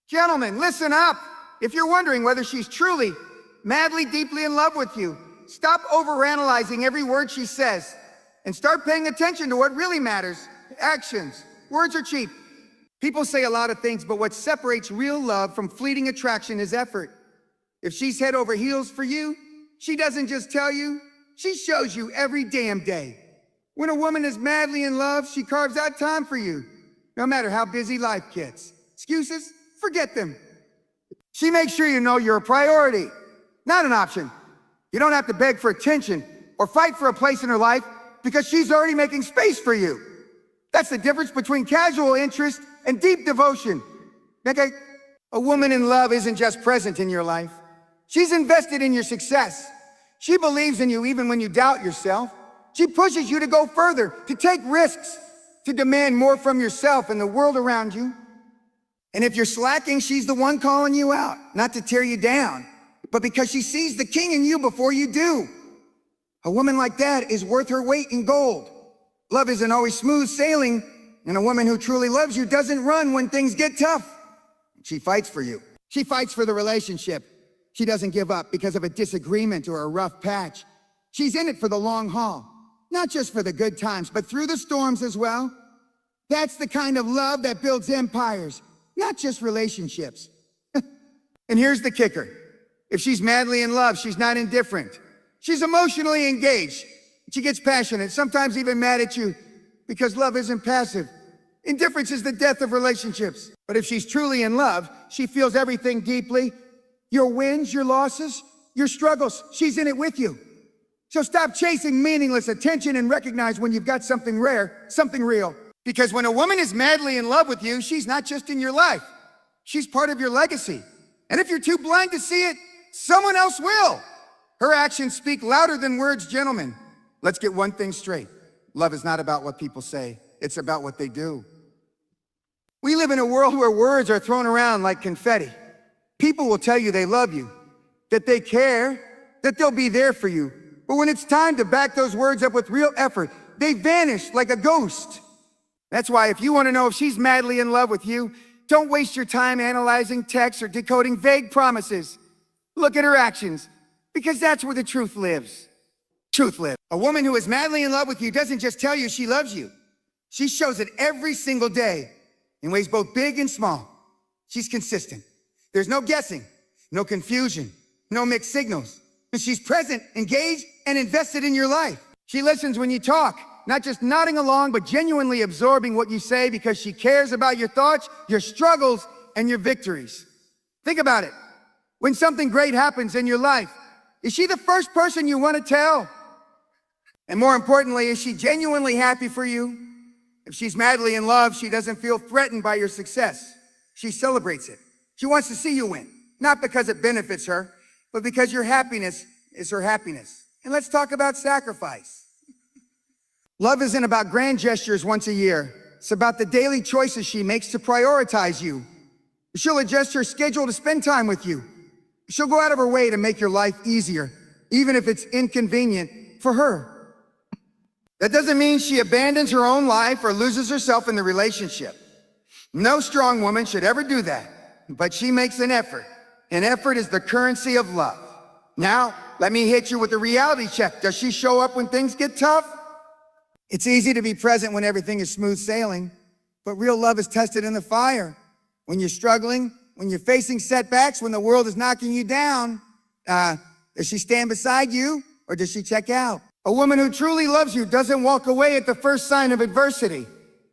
Gentlemen, listen up. If you're wondering whether she's truly, madly, deeply in love with you, stop overanalyzing every word she says and start paying attention to what really matters. Actions. Words are cheap. People say a lot of things, but what separates real love from fleeting attraction is effort. If she's head over heels for you, she doesn't just tell you, she shows you every damn day. When a woman is madly in love, she carves out time for you, no matter how busy life gets. Excuses? Forget them. She makes sure you know you're a priority, not an option. You don't have to beg for attention or fight for a place in her life because she's already making space for you. That's the difference between casual interest and deep devotion. Okay? A woman in love isn't just present in your life. She's invested in your success. She believes in you even when you doubt yourself. She pushes you to go further, to take risks, to demand more from yourself and the world around you. And if you're slacking, she's the one calling you out, not to tear you down, but because she sees the king in you before you do. A woman like that is worth her weight in gold. Love isn't always smooth sailing, and a woman who truly loves you doesn't run when things get tough. She fights for you. She fights for the relationship. She doesn't give up because of a disagreement or a rough patch. She's in it for the long haul, not just for the good times, but through the storms as well. That's the kind of love that builds empires, not just relationships. And here's the kicker. If she's madly in love, she's not indifferent. She's emotionally engaged. She gets passionate, sometimes even mad at you, because love isn't passive. Indifference is the death of relationships. But if she's truly in love, she feels everything deeply. Your wins, your losses, your struggles, she's in it with you. So stop chasing meaningless attention and recognize when you've got something rare, something real. Because when a woman is madly in love with you, she's not just in your life. She's part of your legacy. And if you're too blind to see it, someone else will. Her actions speak louder than words, gentlemen. Let's get one thing straight. Love is not about what people say. It's about what they do. We live in a world where words are thrown around like confetti. People will tell you they love you, that they care, that they'll be there for you. But when it's time to back those words up with real effort, they vanish like a ghost. That's why if you want to know if she's madly in love with you, don't waste your time analyzing texts or decoding vague promises. Look at her actions, because that's where the truth lives. Truth lives. A woman who is madly in love with you doesn't just tell you she loves you. She shows it every single day in ways both big and small. She's consistent. There's no guessing, no confusion, no mixed signals. She's present, engaged, and invested in your life. She listens when you talk, not just nodding along, but genuinely absorbing what you say because she cares about your thoughts, your struggles, and your victories. Think about it. When something great happens in your life, is she the first person you want to tell? And more importantly, is she genuinely happy for you? If she's madly in love, she doesn't feel threatened by your success. She celebrates it. She wants to see you win, not because it benefits her, but because your happiness is her happiness. And let's talk about sacrifice. Love isn't about grand gestures once a year. It's about the daily choices she makes to prioritize you. She'll adjust her schedule to spend time with you. She'll go out of her way to make your life easier, even if it's inconvenient for her. That doesn't mean she abandons her own life or loses herself in the relationship. No strong woman should ever do that, but she makes an effort. An effort is the currency of love. Now, let me hit you with a reality check. Does she show up when things get tough? It's easy to be present when everything is smooth sailing, but real love is tested in the fire. When you're struggling, when you're facing setbacks, when the world is knocking you down, does she stand beside you or does she check out? A woman who truly loves you doesn't walk away at the first sign of adversity.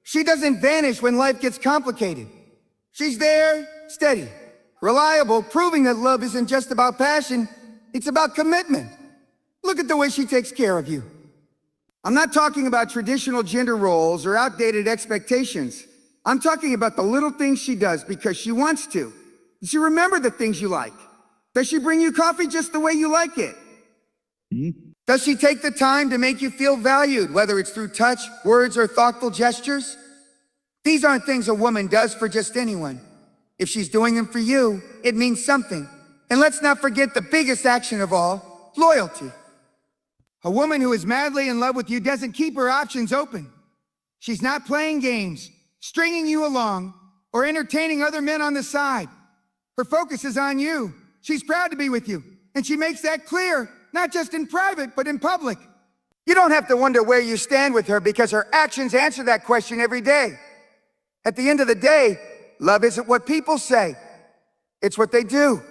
She doesn't vanish when life gets complicated. She's there, steady, reliable, proving that love isn't just about passion, it's about commitment. Look at the way she takes care of you. I'm not talking about traditional gender roles or outdated expectations. I'm talking about the little things she does because she wants to. Does she remember the things you like? Does she bring you coffee just the way you like it? Does she take the time to make you feel valued, whether it's through touch, words, or thoughtful gestures? These aren't things a woman does for just anyone. If she's doing them for you, it means something. And let's not forget the biggest action of all, loyalty. A woman who is madly in love with you doesn't keep her options open. She's not playing games, stringing you along, or entertaining other men on the side. Her focus is on you. She's proud to be with you, and she makes that clear, not just in private, but in public. You don't have to wonder where you stand with her because her actions answer that question every day. At the end of the day, love isn't what people say. It's what they do.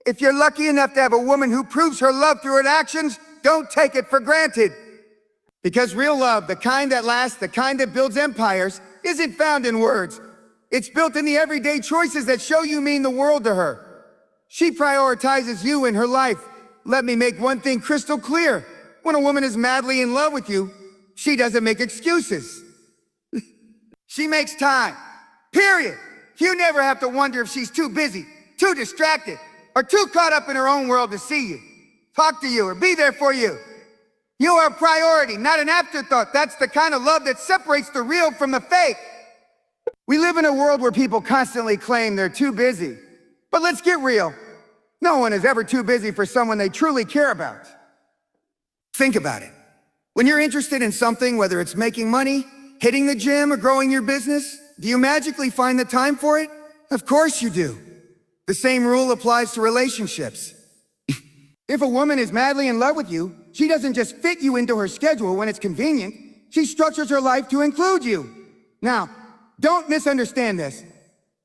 If you're lucky enough to have a woman who proves her love through her actions, don't take it for granted. Because real love, the kind that lasts, the kind that builds empires, isn't found in words. It's built in the everyday choices that show you mean the world to her. She prioritizes you in her life. Let me make one thing crystal clear. When a woman is madly in love with you, she doesn't make excuses. She makes time. Period. You never have to wonder if she's too busy, too distracted, or too caught up in her own world to see you, talk to you, or be there for you. You are a priority, not an afterthought. That's the kind of love that separates the real from the fake. We live in a world where people constantly claim they're too busy. But let's get real. No one is ever too busy for someone they truly care about. Think about it. When you're interested in something, whether it's making money, hitting the gym, or growing your business, do you magically find the time for it? Of course you do. The same rule applies to relationships. If a woman is madly in love with you, she doesn't just fit you into her schedule when it's convenient. She structures her life to include you. Now, don't misunderstand this.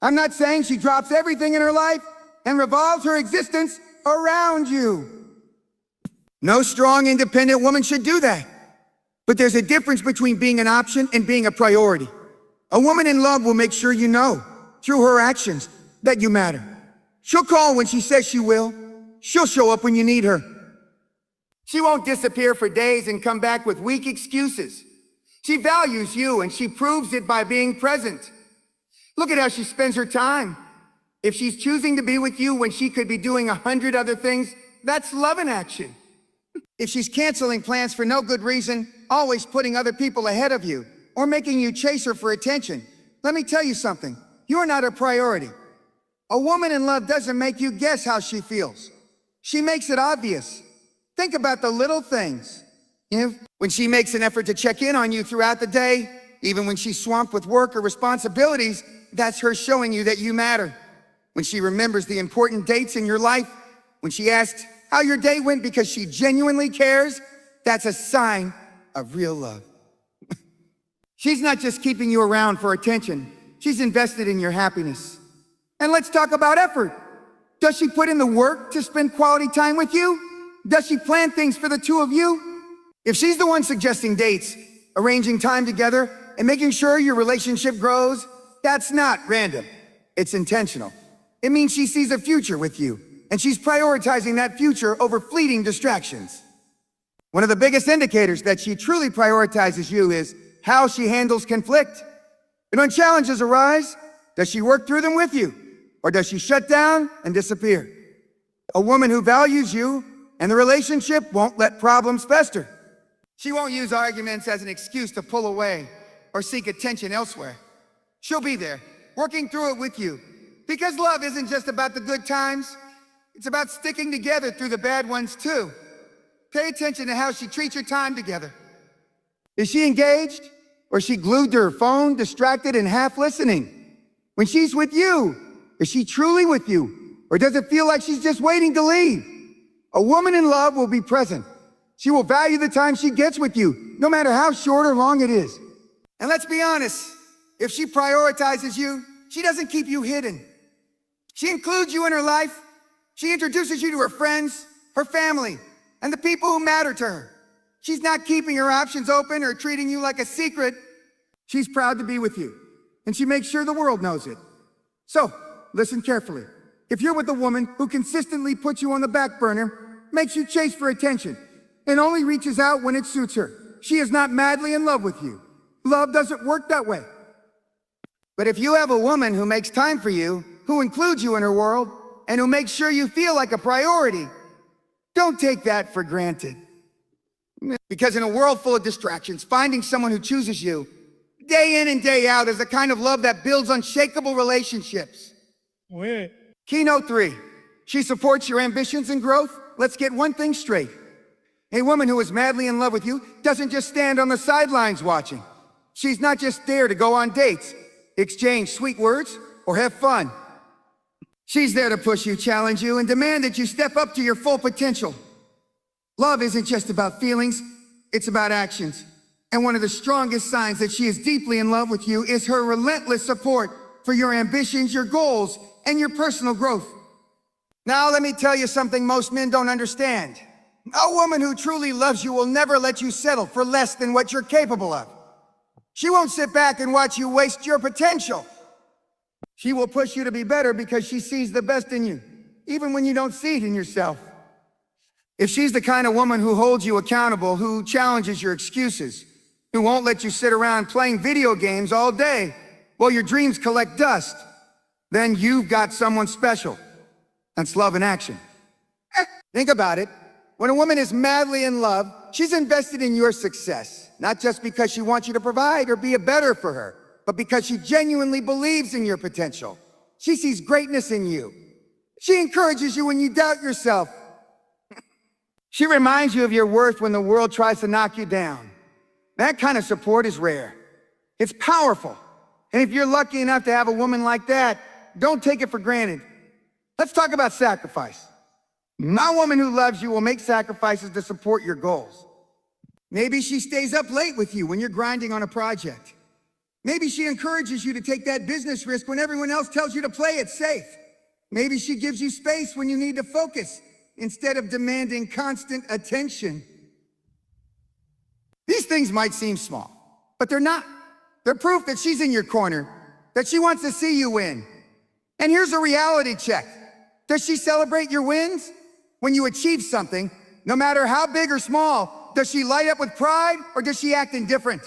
I'm not saying she drops everything in her life and revolves her existence around you. No strong, independent woman should do that. But there's a difference between being an option and being a priority. A woman in love will make sure you know, through her actions, that you matter. She'll call when she says she will. She'll show up when you need her. She won't disappear for days and come back with weak excuses. She values you, and she proves it by being present. Look at how she spends her time. If she's choosing to be with you when she could be doing 100 other things, that's love in action. If she's canceling plans for no good reason, always putting other people ahead of you, or making you chase her for attention, let me tell you something. You're not a priority. A woman in love doesn't make you guess how she feels. She makes it obvious. Think about the little things. When she makes an effort to check in on you throughout the day, even when she's swamped with work or responsibilities, that's her showing you that you matter. When she remembers the important dates in your life, when she asks how your day went because she genuinely cares, that's a sign of real love. She's not just keeping you around for attention. She's invested in your happiness. And let's talk about effort. Does she put in the work to spend quality time with you? Does she plan things for the two of you? If she's the one suggesting dates, arranging time together, and making sure your relationship grows, that's not random. It's intentional. It means she sees a future with you, and she's prioritizing that future over fleeting distractions. One of the biggest indicators that she truly prioritizes you is how she handles conflict. And when challenges arise, does she work through them with you? Or does she shut down and disappear? A woman who values you and the relationship won't let problems fester. She won't use arguments as an excuse to pull away or seek attention elsewhere. She'll be there, working through it with you. Because love isn't just about the good times, it's about sticking together through the bad ones too. Pay attention to how she treats your time together. Is she engaged? Or is she glued to her phone, distracted and half listening? When she's with you, is she truly with you? Or does it feel like she's just waiting to leave? A woman in love will be present. She will value the time she gets with you, no matter how short or long it is. And let's be honest, if she prioritizes you, she doesn't keep you hidden. She includes you in her life. She introduces you to her friends, her family, and the people who matter to her. She's not keeping her options open or treating you like a secret. She's proud to be with you, and she makes sure the world knows it. So, listen carefully. If you're with a woman who consistently puts you on the back burner, makes you chase for attention, and only reaches out when it suits her, she is not madly in love with you. Love doesn't work that way. But if you have a woman who makes time for you, who includes you in her world, and who makes sure you feel like a priority, don't take that for granted. Because in a world full of distractions, finding someone who chooses you, day in and day out, is the kind of love that builds unshakable relationships. Ouais. Keynote 3. She supports your ambitions and growth. Let's get one thing straight. A woman who is madly in love with you doesn't just stand on the sidelines watching. She's not just there to go on dates, exchange sweet words, or have fun. She's there to push you, challenge you, and demand that you step up to your full potential. Love isn't just about feelings, it's about actions. And one of the strongest signs that she is deeply in love with you is her relentless support for your ambitions, your goals, and your personal growth. Now, let me tell you something most men don't understand. A woman who truly loves you will never let you settle for less than what you're capable of. She won't sit back and watch you waste your potential. She will push you to be better because she sees the best in you, even when you don't see it in yourself. If she's the kind of woman who holds you accountable, who challenges your excuses, who won't let you sit around playing video games all day while your dreams collect dust, then you've got someone special. That's love in action. Think about it. When a woman is madly in love, she's invested in your success, not just because she wants you to provide or be a better for her, but because she genuinely believes in your potential. She sees greatness in you. She encourages you when you doubt yourself. She reminds you of your worth when the world tries to knock you down. That kind of support is rare. It's powerful. And if you're lucky enough to have a woman like that, don't take it for granted. Let's talk about sacrifice. A woman who loves you will make sacrifices to support your goals. Maybe she stays up late with you when you're grinding on a project. Maybe she encourages you to take that business risk when everyone else tells you to play it safe. Maybe she gives you space when you need to focus instead of demanding constant attention. These things might seem small, but they're not. They're proof that she's in your corner, that she wants to see you win. And here's a reality check. Does she celebrate your wins? When you achieve something, no matter how big or small, does she light up with pride or does she act indifferent?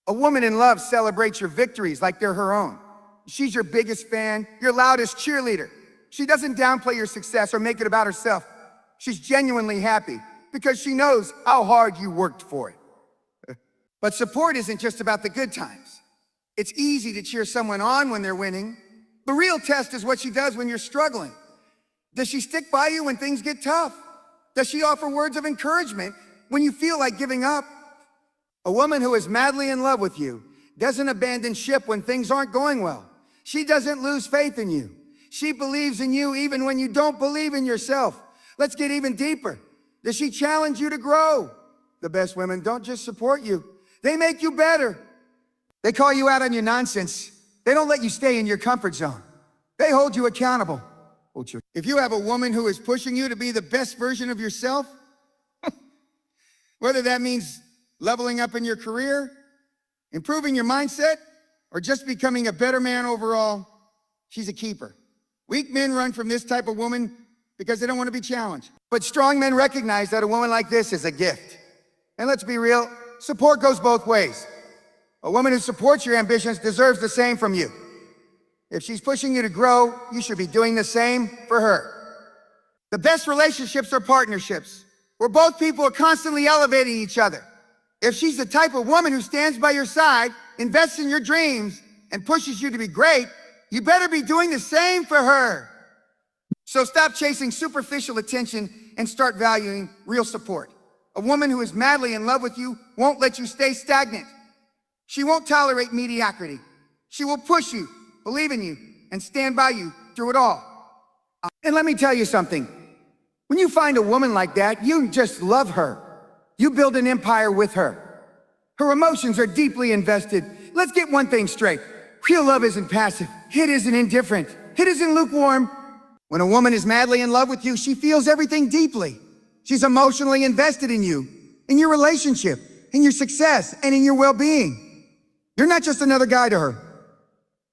A woman in love celebrates your victories like they're her own. She's your biggest fan, your loudest cheerleader. She doesn't downplay your success or make it about herself. She's genuinely happy because she knows how hard you worked for it. But support isn't just about the good times. It's easy to cheer someone on when they're winning. The real test is what she does when you're struggling. Does she stick by you when things get tough? Does she offer words of encouragement when you feel like giving up? A woman who is madly in love with you doesn't abandon ship when things aren't going well. She doesn't lose faith in you. She believes in you even when you don't believe in yourself. Let's get even deeper. Does she challenge you to grow? The best women don't just support you. They make you better. They call you out on your nonsense. They don't let you stay in your comfort zone. They hold you accountable. If you have a woman who is pushing you to be the best version of yourself, whether that means leveling up in your career, improving your mindset, or just becoming a better man overall, she's a keeper. Weak men run from this type of woman because they don't want to be challenged. But strong men recognize that a woman like this is a gift. And let's be real, support goes both ways. A woman who supports your ambitions deserves the same from you. If she's pushing you to grow, you should be doing the same for her. The best relationships are partnerships, where both people are constantly elevating each other. If she's the type of woman who stands by your side, invests in your dreams, and pushes you to be great, you better be doing the same for her. So stop chasing superficial attention and start valuing real support. A woman who is madly in love with you won't let you stay stagnant. She won't tolerate mediocrity. She will push you, believe in you, and stand by you through it all. And let me tell you something. When you find a woman like that, you just love her. You build an empire with her. Her emotions are deeply invested. Let's get one thing straight. Real love isn't passive. It isn't indifferent. It isn't lukewarm. When a woman is madly in love with you, she feels everything deeply. She's emotionally invested in you, in your relationship, in your success, and in your well-being. You're not just another guy to her.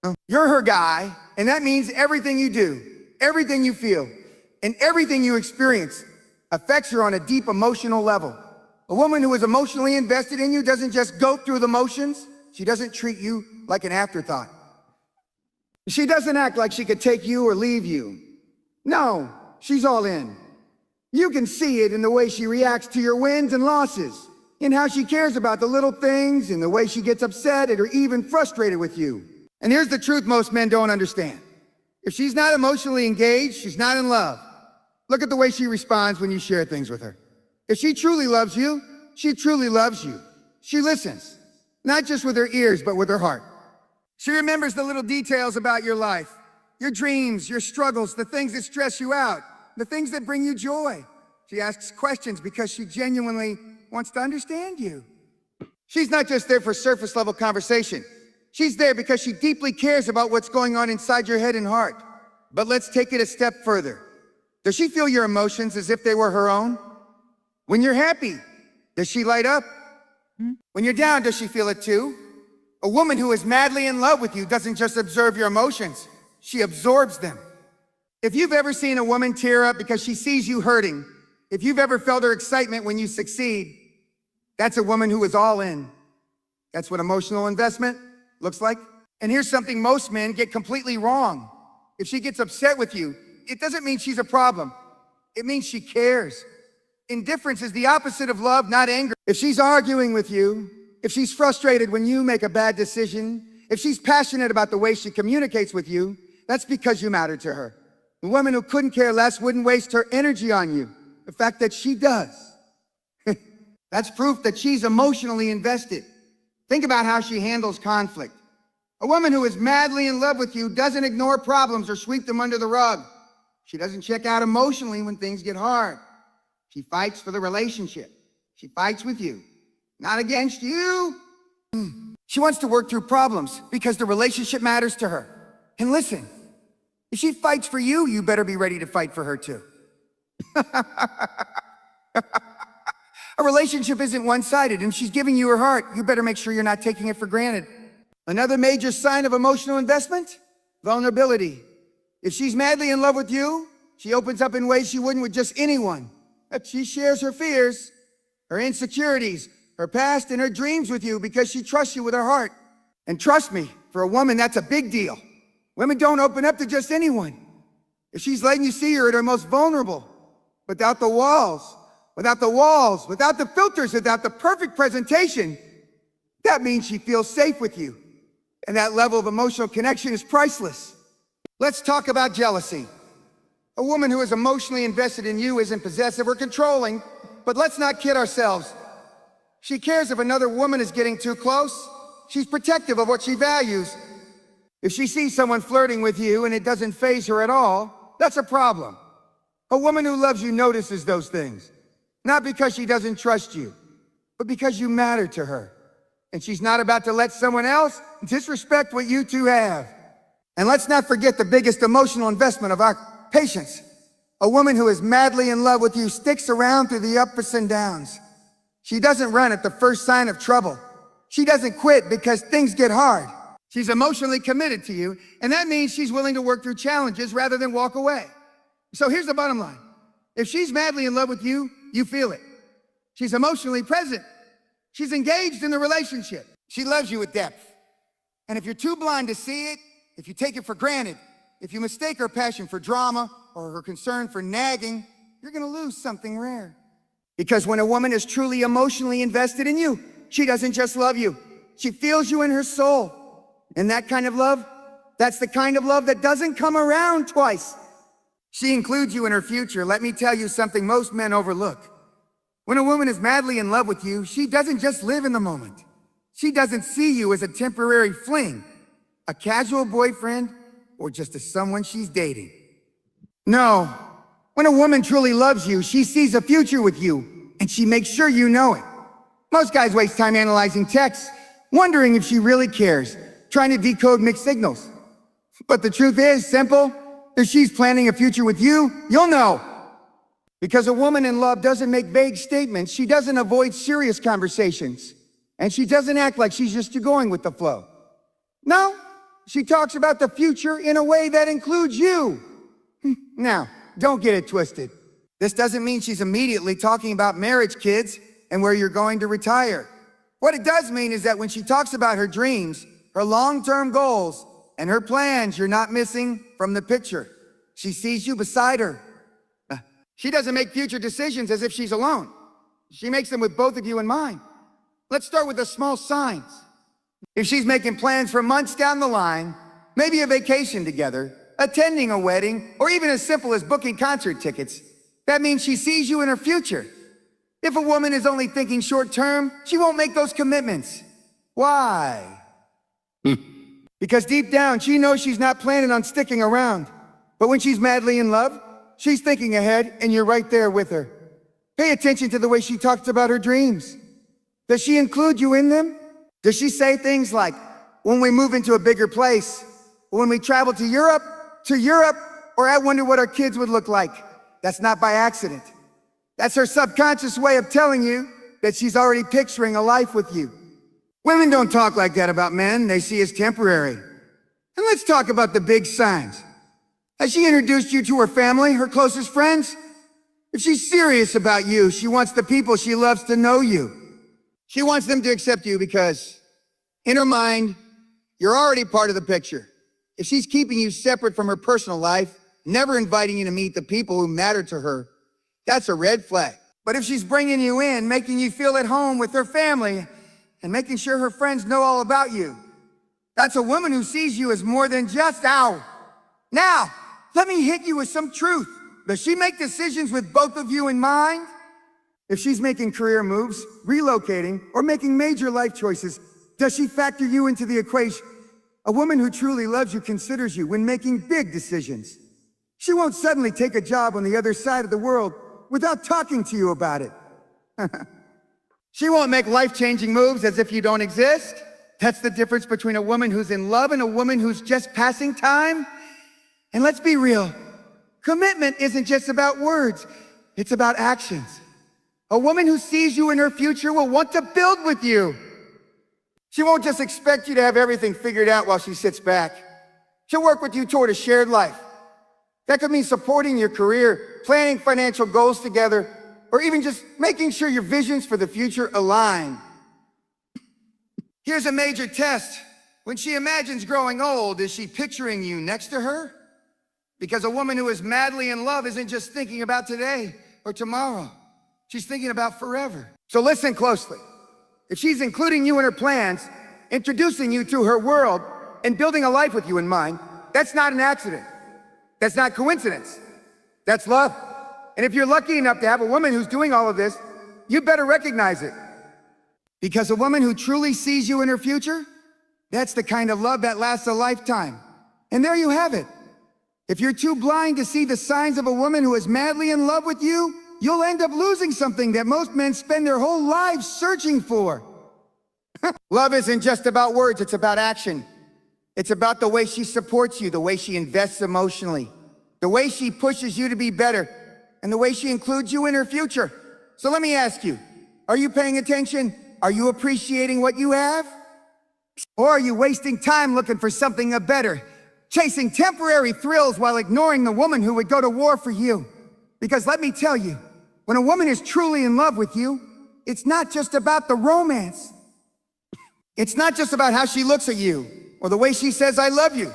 No, you're her guy, and that means everything you do, everything you feel, and everything you experience affects her on a deep emotional level. A woman who is emotionally invested in you doesn't just go through the motions. She doesn't treat you like an afterthought. She doesn't act like she could take you or leave you. No, she's all in. You can see it in the way she reacts to your wins and losses, in how she cares about the little things, in the way she gets upset or even frustrated with you. And here's the truth most men don't understand. If she's not emotionally engaged, she's not in love. Look at the way she responds when you share things with her. If she truly loves you, she truly loves you. She listens, not just with her ears, but with her heart. She remembers the little details about your life, your dreams, your struggles, the things that stress you out, the things that bring you joy. She asks questions because she genuinely wants to understand you. She's not just there for surface level conversation. She's there because she deeply cares about what's going on inside your head and heart. But let's take it a step further. Does she feel your emotions as if they were her own? When you're happy, does she light up? When you're down, does she feel it too? A woman who is madly in love with you doesn't just observe your emotions, she absorbs them. If you've ever seen a woman tear up because she sees you hurting, if you've ever felt her excitement when you succeed, that's a woman who is all in. That's what emotional investment looks like. And here's something most men get completely wrong. If she gets upset with you, it doesn't mean she's a problem. It means she cares. Indifference is the opposite of love, not anger. If she's arguing with you, if she's frustrated when you make a bad decision, if she's passionate about the way she communicates with you, that's because you matter to her. The woman who couldn't care less wouldn't waste her energy on you. The fact that she does, that's proof that she's emotionally invested. Think about how she handles conflict. A woman who is madly in love with you doesn't ignore problems or sweep them under the rug. She doesn't check out emotionally when things get hard. She fights for the relationship. She fights with you, not against you. She wants to work through problems because the relationship matters to her. And listen, if she fights for you, you better be ready to fight for her too. A relationship isn't one-sided, and she's giving you her heart. You better make sure you're not taking it for granted. Another major sign of emotional investment? Vulnerability. If she's madly in love with you, she opens up in ways she wouldn't with just anyone. She shares her fears, her insecurities, her past, and her dreams with you because she trusts you with her heart. And trust me, for a woman, that's a big deal. Women don't open up to just anyone. If she's letting you see her at her most vulnerable, without the walls, without the filters, without the perfect presentation, that means she feels safe with you. And that level of emotional connection is priceless. Let's talk about jealousy. A woman who is emotionally invested in you isn't possessive or controlling, but let's not kid ourselves. She cares if another woman is getting too close. She's protective of what she values. If she sees someone flirting with you and it doesn't faze her at all, that's a problem. A woman who loves you notices those things, not because she doesn't trust you, but because you matter to her. And she's not about to let someone else disrespect what you two have. And let's not forget the biggest emotional investment of our patience. A woman who is madly in love with you sticks around through the ups and downs. She doesn't run at the first sign of trouble. She doesn't quit because things get hard. She's emotionally committed to you, and that means she's willing to work through challenges rather than walk away. So here's the bottom line. If she's madly in love with you, you feel it. She's emotionally present. She's engaged in the relationship. She loves you with depth. And if you're too blind to see it, if you take it for granted, if you mistake her passion for drama or her concern for nagging, you're gonna lose something rare. Because when a woman is truly emotionally invested in you, she doesn't just love you, she feels you in her soul. And that kind of love, that's the kind of love that doesn't come around twice. She includes you in her future. Let me tell you something most men overlook. When a woman is madly in love with you, she doesn't just live in the moment. She doesn't see you as a temporary fling, a casual boyfriend, or just as someone she's dating. No, when a woman truly loves you, she sees a future with you, and she makes sure you know it. Most guys waste time analyzing texts, wondering if she really cares, trying to decode mixed signals. But the truth is simple. If she's planning a future with you, you'll know. Because a woman in love doesn't make vague statements, she doesn't avoid serious conversations, and she doesn't act like she's just going with the flow. No, she talks about the future in a way that includes you. Now, don't get it twisted. This doesn't mean she's immediately talking about marriage, kids, and where you're going to retire. What it does mean is that when she talks about her dreams, her long-term goals, and her plans, you're not missing from the picture. She sees you beside her. She doesn't make future decisions as if she's alone. She makes them with both of you in mind. Let's start with the small signs. If she's making plans for months down the line, maybe a vacation together, attending a wedding, or even as simple as booking concert tickets, that means she sees you in her future. If a woman is only thinking short term, she won't make those commitments. Why? Because deep down, she knows she's not planning on sticking around. But when she's madly in love, she's thinking ahead, and you're right there with her. Pay attention to the way she talks about her dreams. Does she include you in them? Does she say things like, when we move into a bigger place, when we travel to Europe, or I wonder what our kids would look like? That's not by accident. That's her subconscious way of telling you that she's already picturing a life with you. Women don't talk like that about men. They see as temporary. And let's talk about the big signs. Has she introduced you to her family, her closest friends? If she's serious about you, she wants the people she loves to know you. She wants them to accept you because, in her mind, you're already part of the picture. If she's keeping you separate from her personal life, never inviting you to meet the people who matter to her, that's a red flag. But if she's bringing you in, making you feel at home with her family, and making sure her friends know all about you, that's a woman who sees you as more than just ow. Now, let me hit you with some truth. Does she make decisions with both of you in mind? If she's making career moves, relocating, or making major life choices, does she factor you into the equation? A woman who truly loves you considers you when making big decisions. She won't suddenly take a job on the other side of the world without talking to you about it. She won't make life-changing moves as if you don't exist. That's the difference between a woman who's in love and a woman who's just passing time. And let's be real, commitment isn't just about words, it's about actions. A woman who sees you in her future will want to build with you. She won't just expect you to have everything figured out while she sits back. She'll work with you toward a shared life. That could mean supporting your career, planning financial goals together, or even just making sure your visions for the future align. Here's a major test. When she imagines growing old, is she picturing you next to her? Because a woman who is madly in love isn't just thinking about today or tomorrow. She's thinking about forever. So listen closely. If she's including you in her plans, introducing you to her world, and building a life with you in mind, that's not an accident. That's not coincidence. That's love. And if you're lucky enough to have a woman who's doing all of this, you better recognize it. Because a woman who truly sees you in her future, that's the kind of love that lasts a lifetime. And there you have it. If you're too blind to see the signs of a woman who is madly in love with you, you'll end up losing something that most men spend their whole lives searching for. Love isn't just about words, it's about action. It's about the way she supports you, the way she invests emotionally, the way she pushes you to be better, and the way she includes you in her future. So let me ask you, are you paying attention? Are you appreciating what you have? Or are you wasting time looking for something better, chasing temporary thrills while ignoring the woman who would go to war for you? Because let me tell you, when a woman is truly in love with you, it's not just about the romance. It's not just about how she looks at you or the way she says, I love you.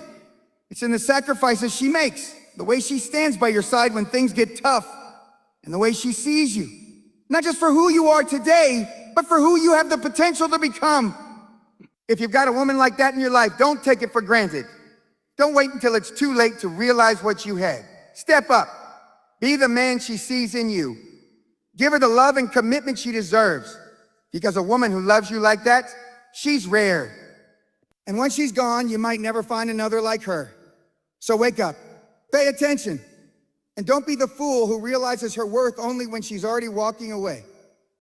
It's in the sacrifices she makes, the way she stands by your side when things get tough, and the way she sees you. Not just for who you are today, but for who you have the potential to become. If you've got a woman like that in your life, don't take it for granted. Don't wait until it's too late to realize what you had. Step up. Be the man she sees in you. Give her the love and commitment she deserves. Because a woman who loves you like that, she's rare. And once she's gone, you might never find another like her. So wake up, pay attention, and don't be the fool who realizes her worth only when she's already walking away.